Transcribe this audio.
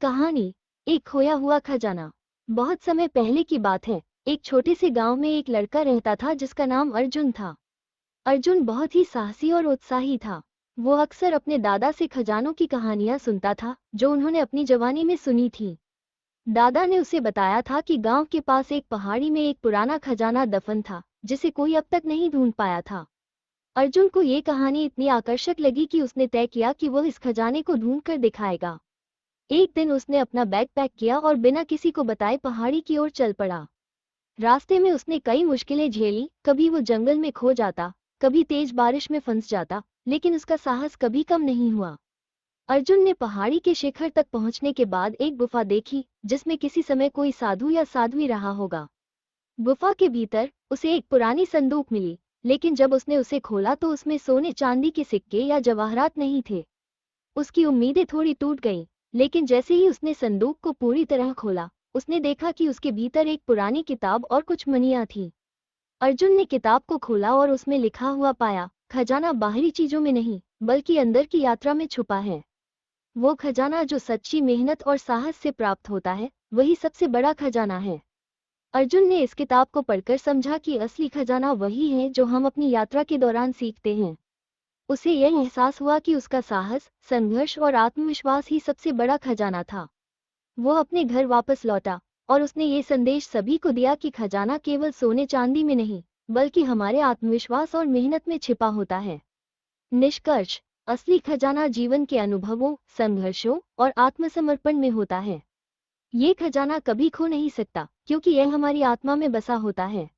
कहानी। एक खोया हुआ खजाना। बहुत समय पहले की बात है। एक छोटे से गांव में एक लड़का रहता था जिसका नाम अर्जुन था। अर्जुन बहुत ही साहसी और उत्साही था। वो अक्सर अपने दादा से खजानों की कहानियां सुनता था जो उन्होंने अपनी जवानी में सुनी थी। दादा ने उसे बताया था कि गांव के पास एक पहाड़ी में एक पुराना खजाना दफन था जिसे कोई अब तक नहीं ढूंढ पाया था। अर्जुन को ये कहानी इतनी आकर्षक लगी कि उसने तय किया कि वो इस खजाने को ढूंढ कर दिखाएगा। एक दिन उसने अपना बैग पैक किया और बिना किसी को बताए पहाड़ी की ओर चल पड़ा। रास्ते में उसने कई मुश्किलें झेली, कभी वो जंगल में खो जाता, कभी तेज बारिश में फंस जाता, लेकिन उसका साहस कभी कम नहीं हुआ। अर्जुन ने पहाड़ी के शिखर तक पहुंचने के बाद एक गुफा देखी जिसमें किसी समय कोई साधु या साध्वी रहा होगा। गुफा के भीतर उसे एक पुरानी संदूक मिली, लेकिन जब उसने उसे खोला तो उसमें सोने चांदी के सिक्के या जवाहरात नहीं थे। उसकी उम्मीदें थोड़ी टूट गईं, लेकिन जैसे ही उसने संदूक को पूरी तरह खोला, उसने देखा कि उसके भीतर एक पुरानी किताब और कुछ मणियां थीं। अर्जुन ने किताब को खोला और उसमें लिखा हुआ पाया, खजाना बाहरी चीजों में नहीं, बल्कि अंदर की यात्रा में छुपा है। वो खजाना जो सच्ची मेहनत और साहस से प्राप्त होता है, वही सबसे बड़ा खजाना है। अर्जुन ने इस किताब को पढ़कर समझा कि असली खजाना वही है जो हम अपनी यात्रा के दौरान सीखते हैं। उसे यह एहसास हुआ कि उसका साहस, संघर्ष और आत्मविश्वास ही सबसे बड़ा खजाना था। वो अपने घर वापस लौटा और उसने ये संदेश सभी को दिया कि खजाना केवल सोने चांदी में नहीं, बल्कि हमारे आत्मविश्वास और मेहनत में छिपा होता है। निष्कर्ष। असली खजाना जीवन के अनुभवों, संघर्षों और आत्मसमर्पण में होता है। ये खजाना कभी खो नहीं सकता, क्योंकि यह हमारी आत्मा में बसा होता है।